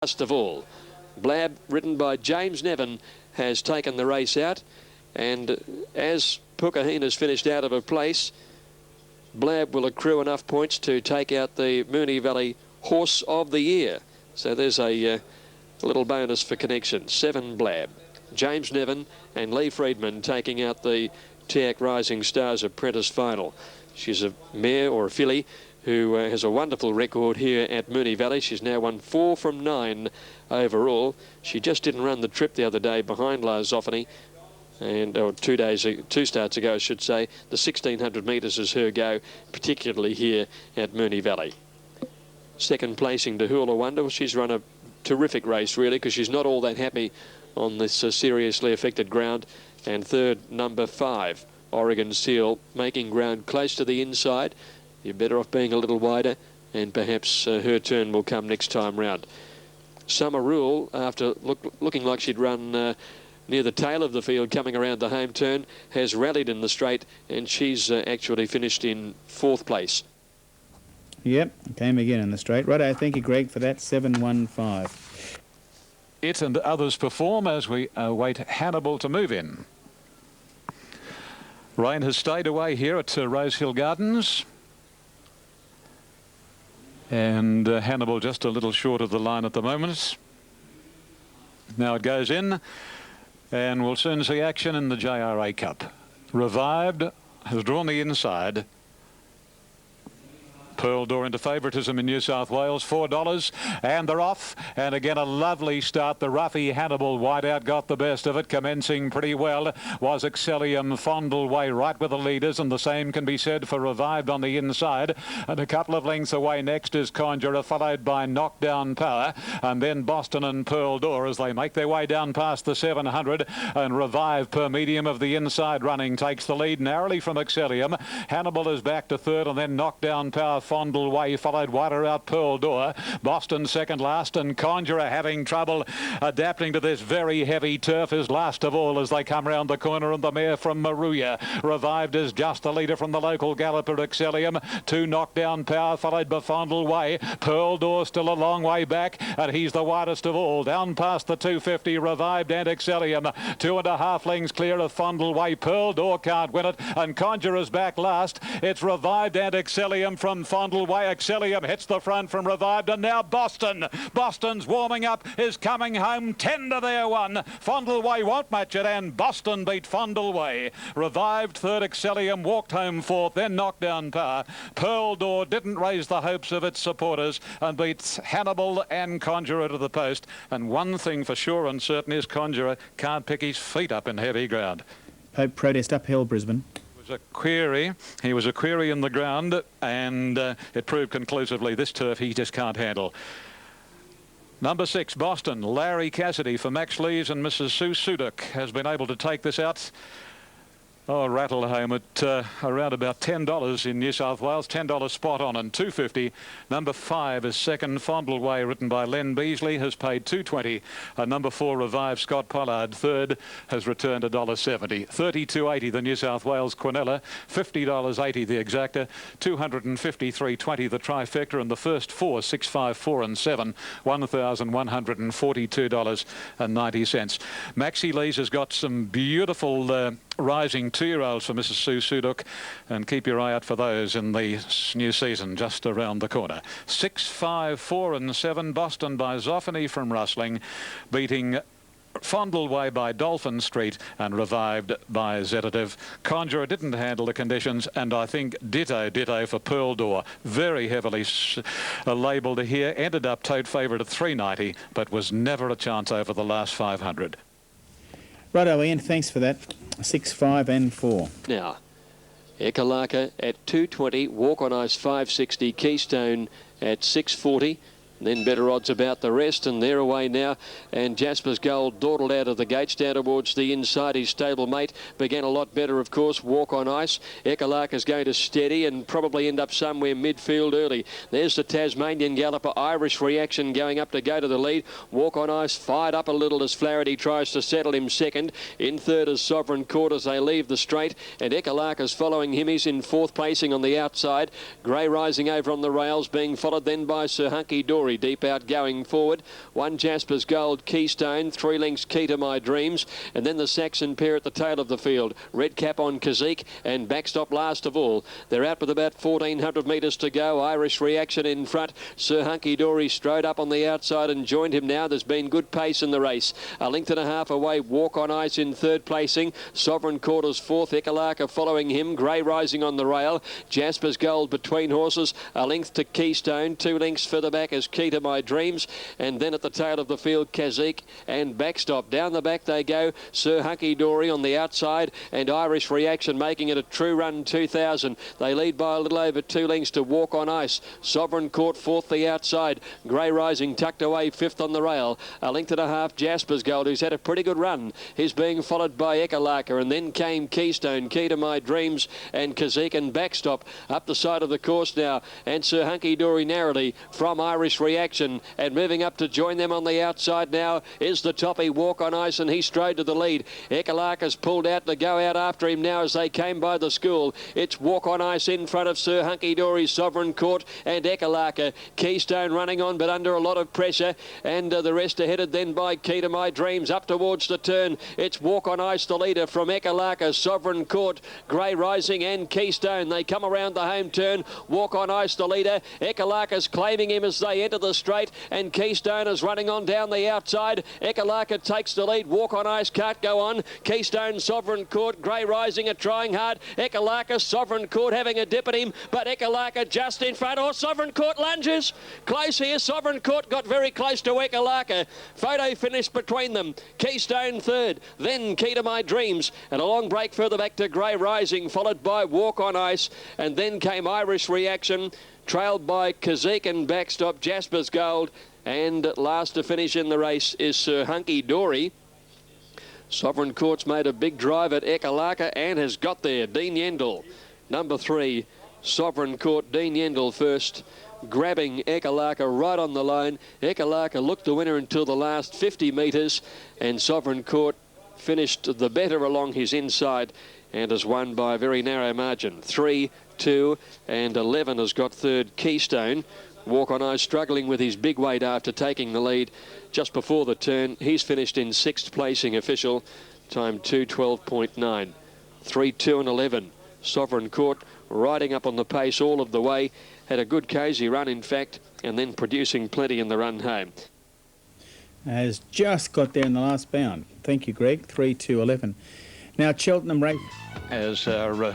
Last of all, Blab, ridden by James Nevin, has taken the race out, and as Pukahina has finished out of a place, Blab will accrue enough points to take out the Moonee Valley Horse of the Year. So there's a little bonus for connection. 7 Blab, James Nevin and Lee Freedman taking out the TAC Rising Stars Apprentice Final. She's a mare or a filly who has a wonderful record here at Moonee Valley. She's now won 4 from 9 overall. She just didn't run the trip the other day behind La Zoffany, and 2 starts ago, I should say. The 1600 metres is her go, particularly here at Moonee Valley. Second placing to Hula Wonder. Well, she's run a terrific race, really, because she's not all that happy on this seriously affected ground. And third, number 5, Oregon Seal, making ground close to the inside. You're better off being a little wider, and perhaps her turn will come next time round. Summer Rule, after looking like she'd run near the tail of the field coming around the home turn, has rallied in the straight, and she's actually finished in 4th place. Yep, came again in the straight. Righto, thank you, Greg, for that. 7-1-5. It and others perform as we await Hannibal to move in. Rain has stayed away here at Rosehill Gardens. And Hannibal just a little short of the line at the moment. Now it goes in, and we'll soon see action in the JRA Cup. Revived has drawn the inside. Pearl Door into favouritism in New South Wales, $4, and they're off. And again, a lovely start. The roughy Hannibal Whiteout got the best of it, commencing pretty well. Was Excellium Fondleway right with the leaders, and the same can be said for Revived on the inside. And a couple of lengths away next is Conjurer, followed by Knockdown Power, and then Boston and Pearl Door as they make their way down past the 700. And Revive per medium of the inside running takes the lead narrowly from Excellium. Hannibal is back to third, and then Knockdown Power, Fondleway, followed wider out Pearl Door. Boston second last, and Conjurer having trouble adapting to this very heavy turf is last of all as they come round the corner, and the mare from Maruya. Revived is just the leader from the local galloper Excellium. 2 Knockdown Power, followed by Fondleway. Pearl Door still a long way back, and he's the widest of all. Down past the 250, Revived and Excellium. 2.5 lengths clear of Fondleway. Pearl Door can't win it, and Conjurer's back last. It's Revived and Excellium from Fondleway. Excellium hits the front from Revived, and now Boston. Boston's warming up, is coming home. 10 to their 1. Fondleway won't match it, and Boston beat Fondleway. Revived third, Excellium walked home 4th, then Knockdown Power. Pearl Door didn't raise the hopes of its supporters and beats Hannibal and Conjurer to the post. And one thing for sure and certain is Conjurer can't pick his feet up in heavy ground. Pope protest uphill, Brisbane. A query. He was a query in the ground, and it proved conclusively this turf he just can't handle. Number 6, Boston, Larry Cassidy for Max Lees and Mrs. Sue Suduk has been able to take this out. Oh, rattle home at around about $10 in New South Wales, $10 spot on, and $2.50. Number 5 is second, Fondleway, written by Len Beasley, has paid $2.20. Number 4, Revive Scott Pollard, third, has returned $1.70. $32.80 the New South Wales Quinella, $50.80 the Exacta, $253.20 the Trifecta, and the first 4, 6, 5, 4 and 7, $1,142.90. Maxi Lees has got some beautiful rising 2-year-olds for Mrs. Sue Suduk, and keep your eye out for those in the new season just around the corner. 6, 5, 4 and 7, Boston by Zoffany from Rustling, beating Fondleway by Dolphin Street and Revived by Zetative. Conjurer didn't handle the conditions, and I think ditto for Pearl Door. Very heavily labelled here, ended up tote favourite at $3.90, but was never a chance over the last 500. Righto, Ian, thanks for that. 6, 5 and 4. Now, Ekalaka at $2.20, Walk on Ice $5.60, Keystone at $6.40. Then better odds about the rest, and they're away now. And Jasper's Gold dawdled out of the gates down towards the inside. His stablemate began a lot better, of course. Walk on Ice. Ekalaka's going to steady and probably end up somewhere midfield early. There's the Tasmanian galloper, Irish Reaction, going up to go to the lead. Walk on Ice fired up a little as Flaherty tries to settle him second. In third is Sovereign Court as they leave the straight, and Ekalaka's following him. He's in 4th placing on the outside. Grey rising over on the rails, being followed then by Sir Hunky Dory. Dory deep out going forward. 1 Jasper's Gold, Keystone, 3 lengths Key to My Dreams, and then the Saxon pair at the tail of the field. Red Cap on Kazik and Backstop last of all. They're out with about 1,400 metres to go. Irish Reaction in front. Sir Hunky Dory strode up on the outside and joined him now. There's been good pace in the race. A length and a half away. Walk on Ice in third placing. Sovereign Quarters fourth. Ekalaka following him. Grey Rising on the rail. Jasper's Gold between horses. A length to Keystone. 2 lengths further back as Key to My Dreams. And then at the tail of the field, Kazik and Backstop. Down the back they go. Sir Hunky Dory on the outside and Irish Reaction making it a true run 2,000. They lead by a little over 2 lengths to Walk on Ice. Sovereign Court fourth the outside. Grey Rising tucked away fifth on the rail. A length and a half Jasper's Gold, who's had a pretty good run. He's being followed by Ekalaka, and then came Keystone, Key to My Dreams and Kazik and Backstop up the side of the course now. And Sir Hunky Dory narrowly from Irish Reaction, and moving up to join them on the outside now is the toppy Walk on Ice, and he strode to the lead. Ekalaka's pulled out to go out after him now as they came by the school. It's Walk on Ice in front of Sir Hunky Dory's Sovereign Court and Ekalaka. Keystone running on but under a lot of pressure, and the rest are headed then by Key to My Dreams up towards the turn. It's Walk on Ice the leader from Ekalaka, Sovereign Court, Grey Rising and Keystone. They come around the home turn. Walk on Ice the leader. Ekalaka's claiming him as they enter the straight, and Keystone is running on down the outside. Ekalaka takes the lead. Walk on Ice can't go on. Keystone, Sovereign Court, Grey Rising are trying hard. Ekalaka, Sovereign Court having a dip at him, but Ekalaka just in front. Oh, Sovereign Court lunges. Close here. Sovereign Court got very close to Ekalaka. Photo finish between them. Keystone third, then Key to My Dreams, and a long break further back to Grey Rising, followed by Walk on Ice, and then came Irish Reaction, trailed by Kazik and Backstop, Jasper's Gold, and last to finish in the race is Sir Hunky Dory. Sovereign Court's made a big drive at Ekalaka and has got there. Dean Yendall, number 3. Sovereign Court, Dean Yendall first, grabbing Ekalaka right on the line. Ekalaka looked the winner until the last 50 metres, and Sovereign Court finished the better along his inside and has won by a very narrow margin. 3, 2 and 11 has got third. Keystone. Walk on Ice struggling with his big weight after taking the lead just before the turn. He's finished in 6th placing official, time 2:12.9. 3, 2 and 11. Sovereign Court riding up on the pace all of the way. Had a good cosy run, in fact, and then producing plenty in the run home. Has just got there in the last bound. Thank you, Greg. 3, 2, 11. Now, Cheltenham race. As our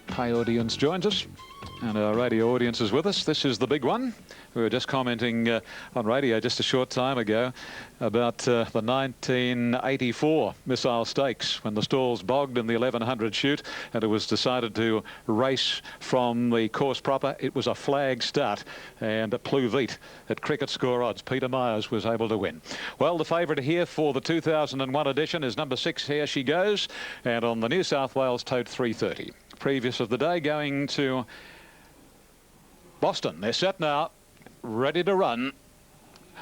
pay audience joins us and our radio audience is with us, this is the big one. We were just commenting on radio just a short time ago about the 1984 Missile Stakes, when the stalls bogged in the 1100 shoot and it was decided to race from the course proper. It was a flag start, and at Pluviet at cricket score odds, Peter Myers was able to win. Well, the favourite here for the 2001 edition is number 6, Here She Goes, and on the New South Wales tote 3:30. Previous of the day going to Boston. They're set now, ready to run.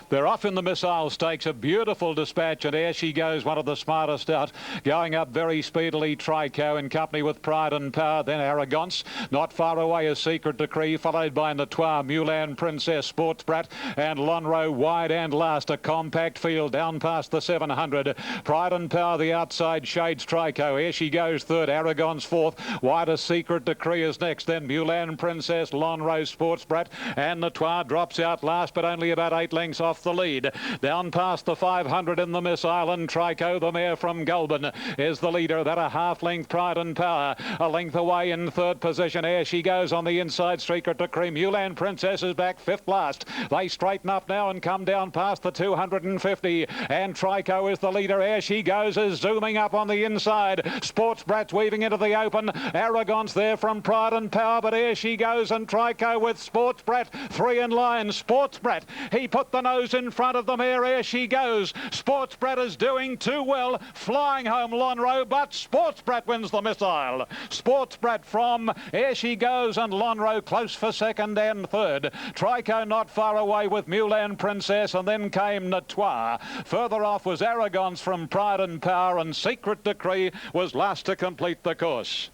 They're off in the Missile Stakes. A beautiful dispatch, and Here She Goes, one of the smartest out. Going up very speedily, Trico in company with Pride and Power, then Arrogance. Not far away is Secret Decree, followed by Natois, Mulan Princess, Sports Brat, and Lonhro wide and last. A compact field down past the 700. Pride and Power the outside, shades Trico. Here She Goes third, Arrogance fourth. Wider Secret Decree is next, then Mulan Princess, Lonhro, Sports Brat, and Natois drops out last, but only about 8 lengths off the lead. Down past the 500 in the Missile, and Trico, the mare from Goulburn, is the leader. That a half length, Pride and Power. A length away in third position. Here She Goes on the inside, Secret Decree. Mulan Princess is back fifth last. They straighten up now and come down past the 250, and Trico is the leader. Here She Goes is zooming up on the inside. Sports Brat's weaving into the open. Arrogance there from Pride and Power, but Here She Goes and Trico with Sports Brat 3 in line. Sports Brat, he put the nose in front of the mare. Here She Goes. Sports Brat is doing too well, flying home Lonhro, but Sports Brat wins the Missile. Sports Brat from Here She Goes, and Lonhro close for second and third. Trico not far away with Mulan Princess, and then came Natois. Further off was Arrogance from Pride and Power, and Secret Decree was last to complete the course.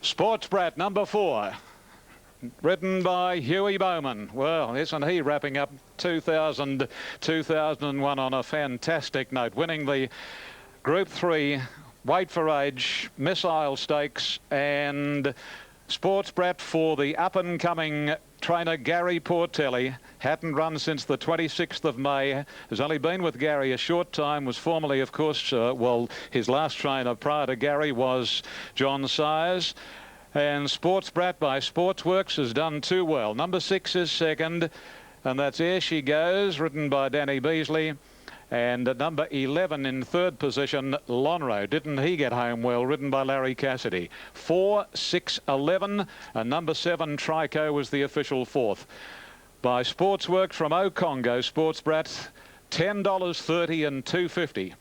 Sports Brat number 4. ridden by Huey Bowman. Well, isn't he wrapping up 2001 on a fantastic note, winning the Group 3 Weight for Age Missile Stakes and Sports Brat for the up-and-coming trainer Gary Portelli. Hadn't run since the 26th of May. Has only been with Gary a short time. Was formerly, of course, his last trainer prior to Gary was John Sires. And Sports Brat by Sportsworks has done too well. Number 6 is second, and that's Here She Goes, ridden by Danny Beasley. And number 11 in third position, Lonro. Didn't he get home well, ridden by Larry Cassidy. 4, 6, 11, and number 7, Trico, was the official fourth. By Sportsworks from Ocongo, Sports Brat, $10.30 and $2.50.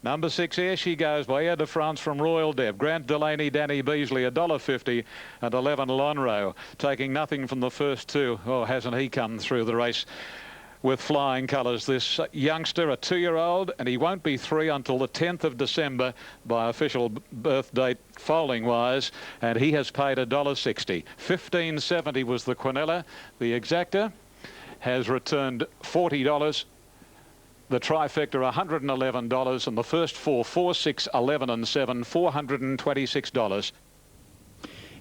Number 6, Here She Goes by Air de France from Royal Deb. Grant Delaney, Danny Beasley, $1.50 and 11 Lonro. Taking nothing from the first two. Oh, hasn't he come through the race with flying colours, this youngster, a 2-year-old, and he won't be 3 until the 10th of December by official birth date foaling wise, and he has paid $1.60. $15.70 was the Quinella. The exacta has returned $40. The trifecta $111, and the first 4, 4, 6, 11 and 7, $426.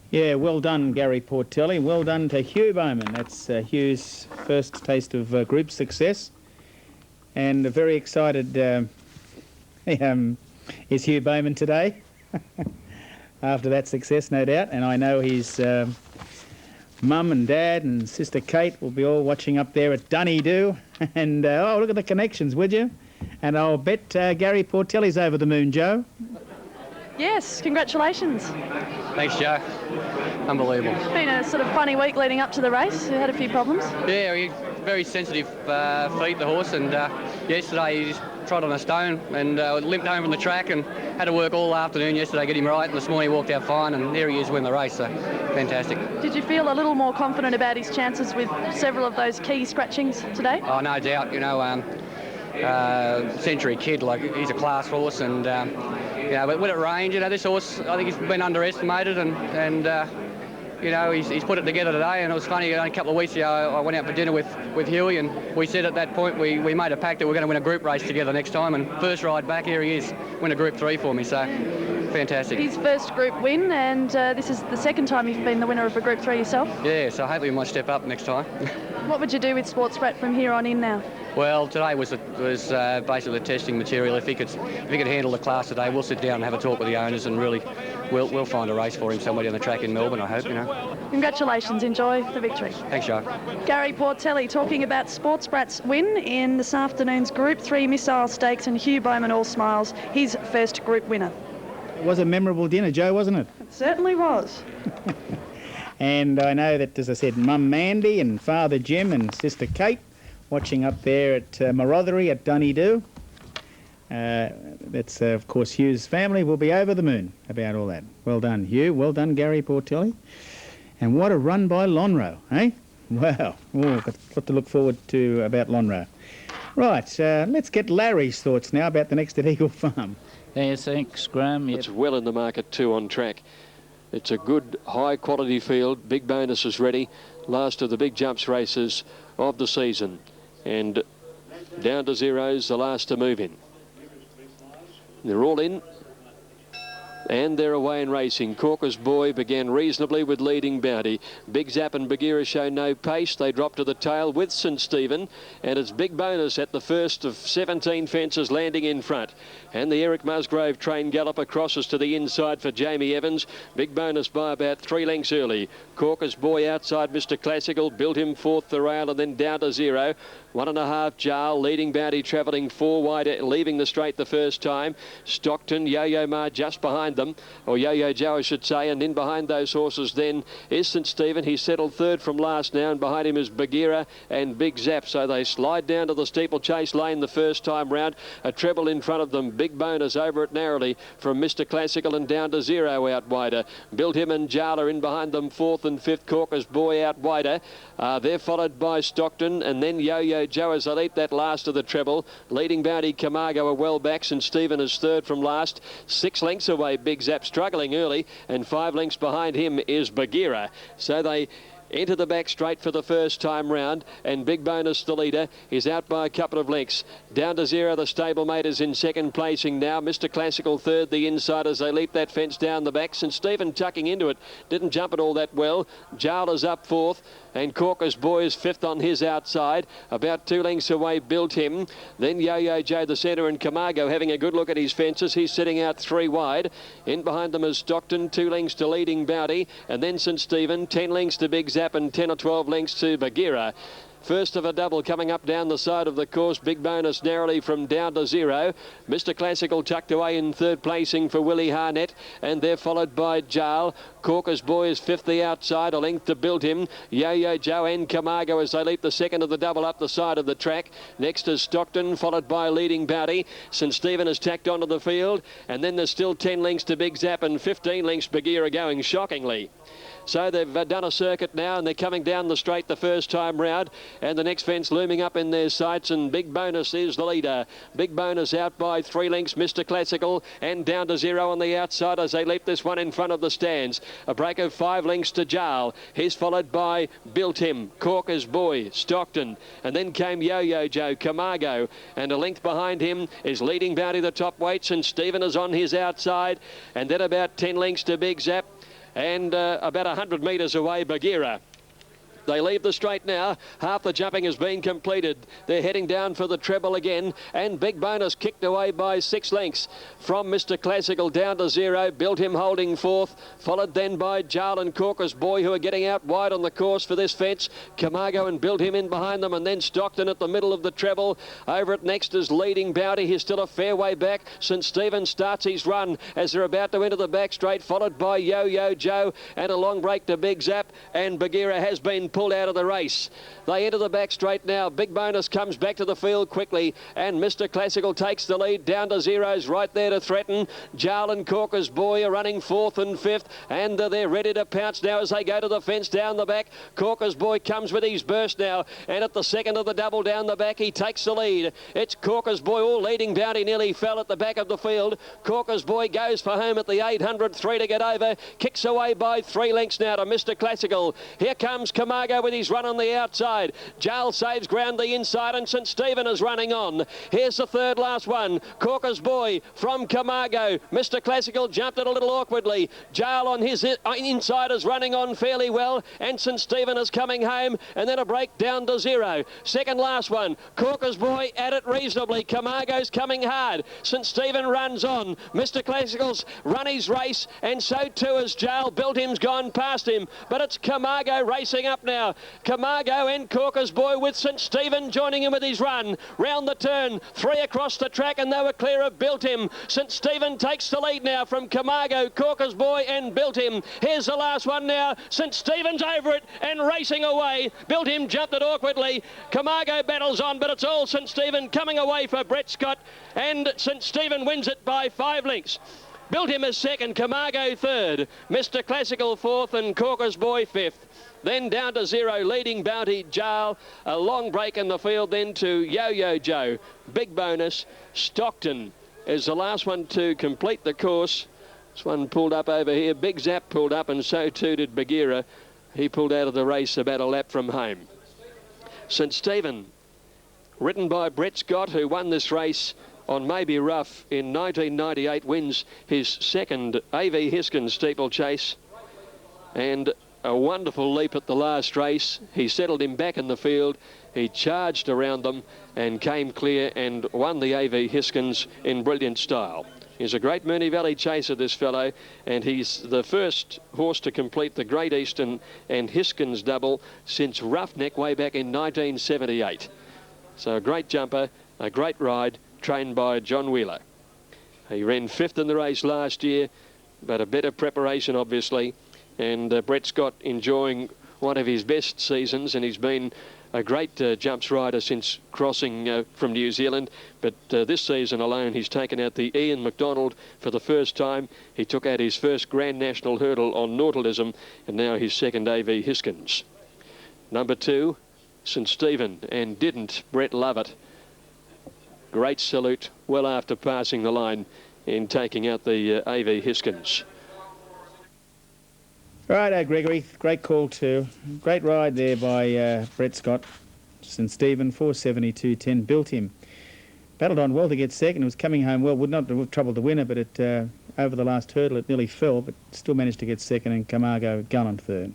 Yeah, well done, Gary Portelli. Well done to Hugh Bowman. That's Hugh's first taste of group success. And very excited is Hugh Bowman today after that success, no doubt. And I know his mum and dad and sister Kate will be all watching up there at Dunedoo. And, oh, look at the connections, would you? And I'll bet Gary Portelli's over the moon, Joe. Yes, congratulations. Thanks, Joe. Unbelievable. It's been a sort of funny week leading up to the race. You had a few problems. Yeah, very sensitive feet, the horse, and yesterday he just trod on a stone and limped home from the track and had to work all afternoon yesterday to get him right, and this morning he walked out fine, and here he is winning the race, so fantastic. Did you feel a little more confident about his chances with several of those key scratchings today? Oh, no doubt. You know, Century Kid, like, he's a class horse, and you know, but with it range, you know, this horse, I think he's been underestimated, and you know, he's put it together today. And it was funny, a couple of weeks ago I went out for dinner with Huey, and we said at that point we made a pact that we're going to win a group race together next time, and first ride back, here he is, win a Group 3 for me, so fantastic. His first group win, and this is the second time you've been the winner of a Group 3 yourself. Yeah, so hopefully we might step up next time. What would you do with Sports Brat from here on in now? Well, today was basically the testing material. If he could handle the class today, we'll sit down and have a talk with the owners, and really we'll find a race for him somewhere on the track in Melbourne, I hope, you know. Congratulations, enjoy the victory. Thanks, Joe. Gary Portelli talking about Sports Brat's win in this afternoon's Group 3 Missile Stakes, and Hugh Bowman all smiles, his first group winner. It was a memorable dinner, Joe, wasn't it? It certainly was. And I know that, as I said, Mum Mandy and Father Jim and Sister Kate watching up there at Marothery at Dunedoo. That's, of course, Hugh's family will be over the moon about all that. Well done, Hugh. Well done, Gary Portelli. And what a run by Lonro, eh? Wow. Oh, got to look forward to about Lonro. Right, let's get Larry's thoughts now about the next at Eagle Farm. Yeah, thanks, Graham. It's well in the market too on track. It's a good, high-quality field. Big Bonus is ready. Last of the big jumps races of the season. And Down to Zero's the last to move in. They're all in. And they're away and racing. Corker's Boy began reasonably with Leading Bounty. Big Zap and Bagheera show no pace. They drop to the tail with St Stephen. And it's Big Bonus at the first of 17 fences landing in front. And the Eric Musgrove train galloper crosses to the inside for Jamie Evans. Big Bonus by about 3 lengths early. Corker's Boy outside Mr Classical. Built him fourth the rail, and then Down to Zero. 1.5 Jarl. Leading Bounty travelling 4 wide, leaving the straight the first time. Stockton, Yo-Yo Ma just behind them, or Yo-Yo Joe I should say, and in behind those horses then is St Stephen. He's settled third from last now, and behind him is Bagheera and Big Zap. So they slide down to the steeplechase lane the first time round. A treble in front of them. Big Bonus over it narrowly from Mr Classical, and Down to Zero out wider. Built him and Jarla in behind them, 4th and 5th. Corker's Boy out wider. They're followed by Stockton, and then Yo-Yo Joe as they leap that last of the treble. Leading Bounty Camargo are well back. St Stephen is third from last. 6 lengths away Big Zap, struggling early, and 5 lengths behind him is Bagheera. So they into the back straight for the first time round, and Big Bonus, the leader, is out by a couple of lengths. Down to Zero, the stablemate is in second placing now. Mr. Classical third, the inside as they leap that fence down the back. St. Stephen tucking into it, didn't jump it all that well. Jarl is up fourth, and Corker's Boy is fifth on his outside. About 2 lengths away, Built Him. Then Yo-Yo Joe, the centre, and Camargo having a good look at his fences. He's sitting out 3 wide. In behind them is Stockton, 2 lengths to Leading Bounty, and then St. Stephen, 10 lengths to Big Zap, and 10 or 12 lengths to Bagheera. First of a double coming up down the side of the course. Big Bonus narrowly from Down to Zero. Mr. Classical tucked away in third placing for Willie Harnett, and they're followed by Jarl. Corker's Boy is fifth the outside, a length to Build Him. Yo-Yo Joe and Camargo as they leap the second of the double up the side of the track. Next is Stockton, followed by Leading Bounty. St. Stephen has tacked onto the field, and then there's still 10 lengths to Big Zap and 15 lengths Bagheera going shockingly. So they've done a circuit now, and they're coming down the straight the first time round, and the next fence looming up in their sights, and Big Bonus is the leader. Big Bonus out by 3 lengths, Mr. Classical, and Down to Zero on the outside as they leap this one in front of the stands. A break of 5 lengths to Jarl. He's followed by Built Him, Corker's Boy, Stockton, and then came Yo-Yo Joe, Camargo, and a length behind him is Leading Bounty, the top weights, and Stephen is on his outside, and then about 10 lengths to Big Zap, and about 100 metres away, Bagheera. They leave the straight now. Half the jumping has been completed. They're heading down for the treble again, and Big Bonus kicked away by 6 lengths from Mr. Classical. Down to Zero, Built Him holding fourth, followed then by Jarl and Corker's Boy, who are getting out wide on the course for this fence. Camargo and Built Him in behind them, and then Stockton at the middle of the treble. Over it next is Leading Bounty. He's still a fair way back. St. Stephen starts his run as they're about to enter the back straight, followed by Yo-Yo Joe, and a long break to Big Zap, and Bagheera has been pulled out of the race. They enter the back straight now. Big Bonus comes back to the field quickly, and Mr. Classical takes the lead. Down to Zero's right there to threaten. Jarl and Corker's Boy are running fourth and fifth, and they're ready to pounce now as they go to the fence down the back. Corker's Boy comes with his burst now, and at the second of the double down the back, he takes the lead. It's Corker's Boy. All Leading Bounty nearly fell at the back of the field. Corker's Boy goes for home at the 800, 3 to get over. Kicks away by 3 lengths now to Mr. Classical. Here comes Camargo with his run on the outside. Jarl saves ground the inside, and St. Stephen is running on. Here's the third last one. Corker's Boy from Camargo. Mr. Classical jumped it a little awkwardly. Jarl on his inside is running on fairly well, and St. Stephen is coming home, and then a break Down to Zero. Second last one. Corker's Boy at it reasonably. Camargo's coming hard. St. Stephen runs on. Mr. Classical's run his race, and so too is Jarl. Built Him's gone past him, but it's Camargo racing up now. Camargo and Corker's Boy with St. Stephen joining him with his run. Round the turn, 3 across the track, and they were clear of Built Him. St. Stephen takes the lead now from Camargo, Corker's Boy and Built Him. Here's the last one now. St. Stephen's over it and racing away. Built Him jumped it awkwardly. Camargo battles on, but it's all St. Stephen coming away for Brett Scott, and St. Stephen wins it by 5 lengths. Built Him is second, Camargo third, Mr. Classical fourth, and Corker's Boy fifth. Then Down to Zero, Leading Bounty, Jarl, a long break in the field then to Yo-Yo Joe. Big Bonus, Stockton is the last one to complete the course. This one pulled up over here. Big Zap pulled up, and so too did Bagheera. He pulled out of the race about a lap from home. St. Stephen, ridden by Brett Scott, who won this race on Maybe Rough in 1998, wins his second A.V. Hiskins steeplechase, and a wonderful leap at the last race. He settled him back in the field. He charged around them and came clear and won the A.V. Hiskins in brilliant style. He's a great Moonee Valley chaser, this fellow, and he's the first horse to complete the Great Eastern and Hiskins double since Roughneck way back in 1978. So a great jumper, a great ride, trained by John Wheeler. He ran 5th in the race last year, but a better preparation, obviously. And Brett Scott enjoying one of his best seasons, and he's been a great jumps rider since crossing from New Zealand. But this season alone, he's taken out the Ian McDonald for the first time. He took out his first Grand National hurdle on Nautilism, and now his second A.V. Hiskins. Number 2, St. Stephen, and didn't Brett love it? Great salute well after passing the line in taking out the A.V. Hiskins. Righto, Gregory. Great call too. Great ride there by Brett Scott. St Stephen, 472.10, built him. Battled on well to get second. It was coming home well. Would not have troubled the winner, but it over the last hurdle it nearly fell, but still managed to get second, and Camargo Gallant third.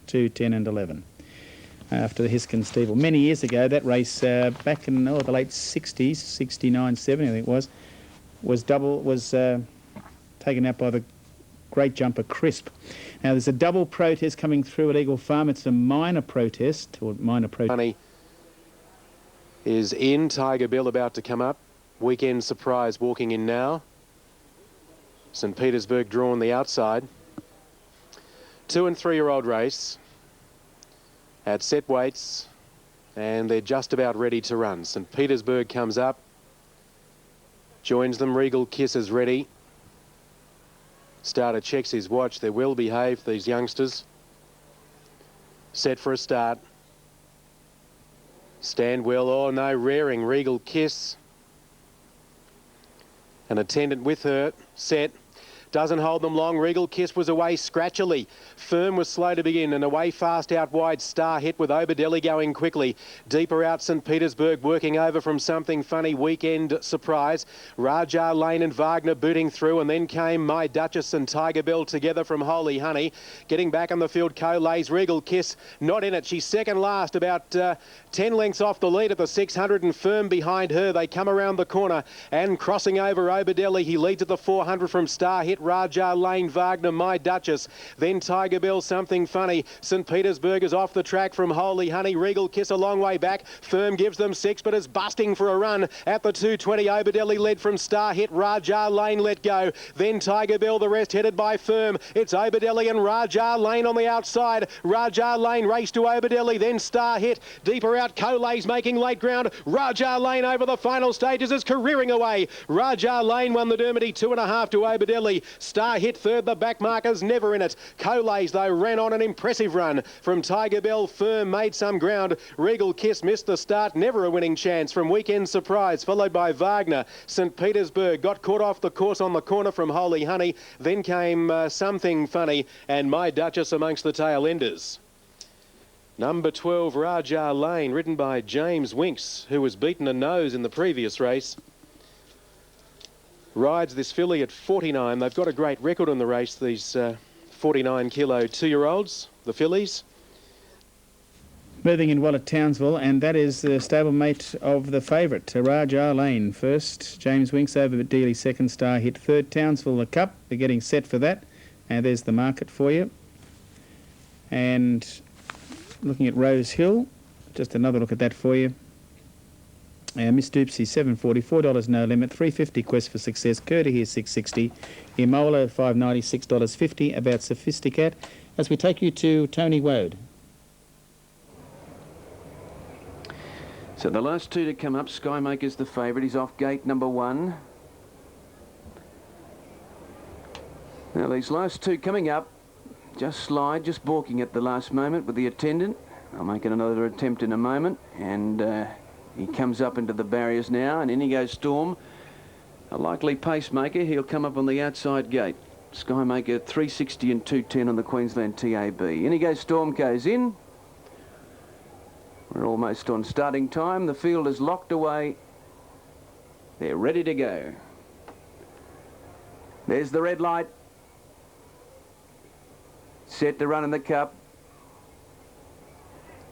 2, 10 and 11. After the Hiskin Steeple. Many years ago, that race back in the late 60s, 69, 70 I think it was taken out by the great jumper Crisp. Now there's a double protest coming through at Eagle Farm. It's a minor protest, or minor protest. Money is in. Tiger Bill about to come up. Weekend Surprise walking in now. St Petersburg drawn the outside. 2- and 3-year-old race at set weights, and they're just about ready to run. St Petersburg comes up, joins them. Regal Kiss is ready. Starter checks his watch. They're well behaved, these youngsters. Set for a start. Stand well. Oh no, rearing. Regal Kiss. An attendant with her. Set. Doesn't hold them long. Regal Kiss was away scratchily. Firm was slow to begin, and away fast out wide. Star Hit with Oberdelli going quickly. Deeper out St Petersburg working over from Something Funny. Weekend Surprise. Raja Lane and Wagner booting through, and then came My Duchess and Tiger Bell together from Holy Honey. Getting back on the field, Colays. Regal Kiss not in it. She's second last, about 10 lengths off the lead at the 600, and Firm behind her. They come around the corner and crossing over Oberdelli. He leads at the 400 from Star Hit. Raja Lane, Wagner, My Duchess, then Tiger Bell, Something Funny. St Petersburg is off the track from Holy Honey. Regal Kiss a long way back. Firm gives them 6, but is busting for a run at the 220. Oberdelli led from Star Hit. Raja Lane let go. Then Tiger Bell, the rest headed by Firm. It's Oberdelli and Raja Lane on the outside. Raja Lane race to Oberdelli, then Star Hit. Deeper out, Colays making late ground. Raja Lane over the final stages is careering away. Raja Lane won the Dermody, 2.5 to Oberdelli. Star Hit third, the back markers never in it. Colays, though, ran on an impressive run from Tiger Bell. Firm made some ground. Regal Kiss missed the start, never a winning chance from Weekend Surprise, followed by Wagner. St Petersburg got caught off the course on the corner from Holy Honey. Then came Something Funny and My Duchess amongst the tail enders. Number 12, Raja Lane, ridden by James Winks, who was beaten a nose in the previous race. Rides this filly at 49. They've got a great record in the race, these 49-kilo 2-year-olds, the fillies. Moving in well at Townsville, and that is the stablemate of the favourite, Raja Lane first. James Winks over Dealey second, Star Hit third. Townsville the Cup, they're getting set for that. And there's the market for you. And looking at Rose Hill, just another look at that for you. Miss Doopsy, $7.40, $4 no limit, $3.50 Quest for Success, Curta here $6.60, Imola $5.90, $6.50, About Sophisticat, as we take you to Tony Woad. So the last two to come up, Skymaker's the favourite, he's off gate number 1. Now these last two coming up, just slide, just balking at the last moment with the attendant. I'll make another attempt in a moment, and he comes up into the barriers now, and in he goes Storm. A likely pacemaker, he'll come up on the outside gate. Skymaker 360 and 210 on the Queensland TAB. In he goes Storm, goes in. We're almost on starting time. The field is locked away. They're ready to go. There's the red light. Set to run in the Cup.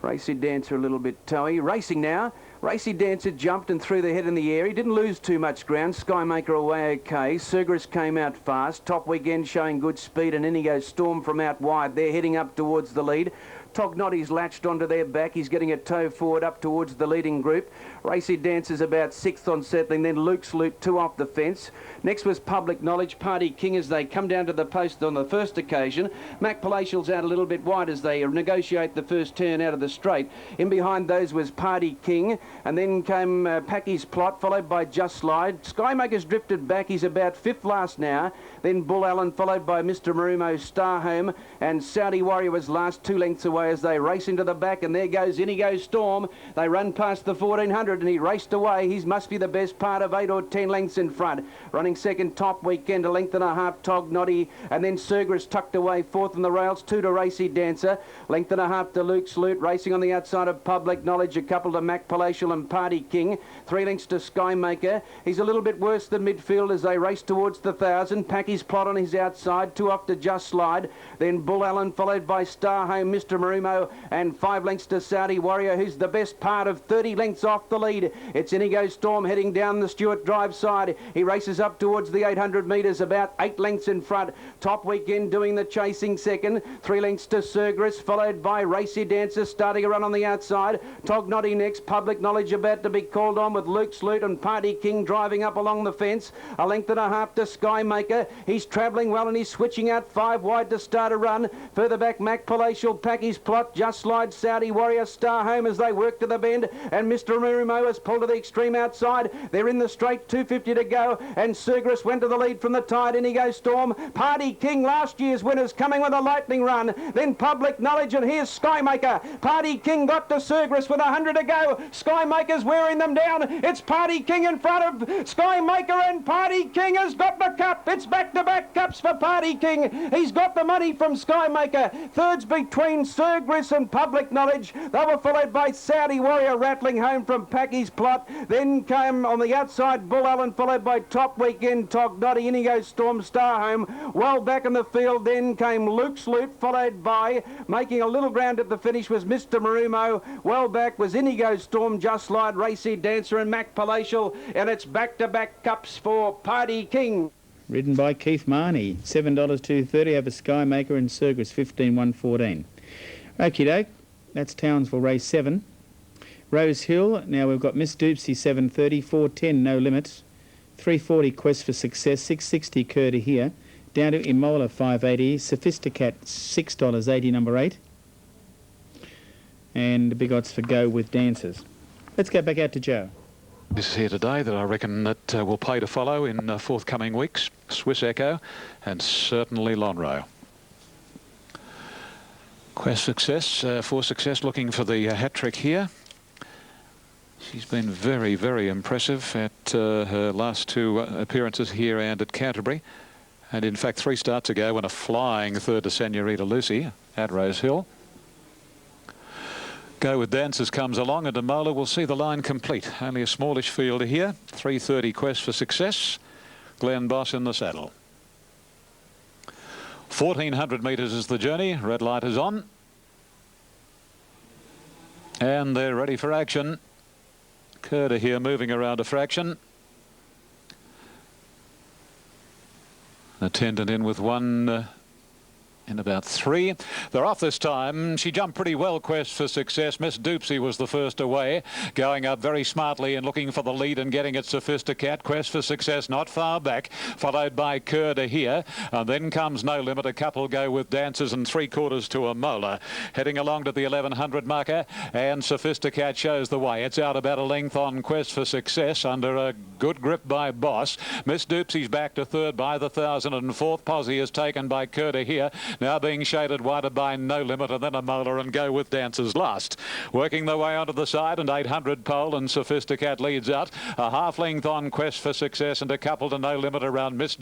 Racy Dancer a little bit toey. Racing now. Racy Dancer jumped and threw the head in the air. He didn't lose too much ground. Skymaker away okay. Surgris came out fast. Top Weekend showing good speed, and in he goes Storm from out wide. They're heading up towards the lead. Tognotti's latched onto their back. He's getting a toe forward up towards the leading group. Racy Dancer's about 6th on settling. Then Luke's Loot 2 off the fence. Next was Public Knowledge. Party King as they come down to the post on the first occasion. Mac Palatial's out a little bit wide as they negotiate the first turn out of the straight. In behind those was Party King. And then came Packy's Plot, followed by Just Slide. Skymaker's drifted back. He's about 5th last now. Then Bull Allen, followed by Mr. Marumo, Star Home. And Saudi Warrior was last 2 lengths away as they race into the back. And there goes, in he goes Storm. They run past the 1400. 200, and he raced away. He must be the best part of 8 or 10 lengths in front. Running second, Top Weekend, a length and a half, Tog Noddy, and then Cerberus tucked away fourth on the rails, 2 to Racy Dancer, length and a half to Luke Sloot, racing on the outside of Public Knowledge, a couple to Mac Palatial and Party King, 3 lengths to Skymaker. He's a little bit worse than midfield as they race towards the 1,000. Packy's Plot on his outside, 2 off to Just Slide, then Bull Allen followed by Star Home, Mr. Marumo, and 5 lengths to Saudi Warrior, who's the best part of 30 lengths off the lead. It's Inigo Storm heading down the Stuart Drive side. He races up towards the 800 metres, about 8 lengths in front. Top Weekend doing the chasing second. 3 lengths to Cerberus, followed by Racy Dancer starting a run on the outside. Tog Noddy next. Public Knowledge about to be called on with Luke Sloot and Party King driving up along the fence. A length and a half to Skymaker. He's travelling well and he's switching out 5 wide to start a run. Further back, Mac Palatial, Packy's Plot, Just Slide, Saudi Warrior, Star Home as they work to the bend, and Mr. Marumo has pulled to the extreme outside. They're in the straight, 250 to go, and Cerberus went to the lead from the tide. Inigo Storm, Party King, last year's winners, coming with a lightning run. Then Public Knowledge, and here's Skymaker. Party King got to Cerberus with 100 to go. Skymaker's wearing them down. It's Party King in front of Skymaker, and Party King has got the cup. It's back-to-back cups for Party King. He's got the money from Skymaker. Thirds between Cerberus and Public Knowledge. They were followed by Saudi Warrior rattling home from Packy's Plot. Then came on the outside Bull Allen, followed by Top Weekend, Tog Noddy, Inigo Storm, Star Home. Well back in the field then came Luke Sloot, followed by, making a little ground at the finish, was Mr. Marumo. Well back was Inigo Storm, Just Slide, Racy Dancer and Mac Palatial. And it's back-to-back cups for Party King. Ridden by Keith Marnie, $7.230 over Skymaker and Cerberus, 15,114. Okie doke, that's Townsville race 7. Rose Hill, now we've got Miss Doopsy 7.30, 4.10 No Limits, 3.40 Quest for Success, 6.60 Cur to Here, down to Imola 5.80, Sophisticat $6.80 number 8, and the big odds for Go with Dancers. Let's go back out to Joe. This is here today that I reckon that will pay to follow in forthcoming weeks. Swiss Echo and certainly Lonhro. Quest Success, for Success, looking for the hat-trick here. She's been very, very impressive at her last 2 appearances here and at Canterbury. And in fact, 3 starts ago when a flying third to Senorita Lucy at Rose Hill. Go with Dancers comes along, and Demola will see the line complete. Only a smallish field here. 3.30 Quest for Success. Glenn Boss in the saddle. 1,400 metres is the journey. Red light is on. And they're ready for action. Cur to Here moving around a fraction. Attendant in with 1 in about 3. They're off this time. She jumped pretty well, Quest for Success. Miss Doopsy was the first away, going up very smartly and looking for the lead and getting it Sophisticat. Quest for Success not far back, followed by Cur to Here. And then comes No Limit. A couple go with Dancers and 3/4 to a Mola. Heading along to the 1100 marker, and Sophisticat shows the way. It's out about a length on Quest for Success under a good grip by Boss. Miss Doopsy's back to third by the 1,000, and fourth posse is taken by Cur to Here. Now being shaded wider by No Limit, and then a Mola and Go with Dancers last. Working their way onto the side, and 800 pole, and Sophisticat leads out. A half length on Quest for Success, and a couple to No Limit around Miss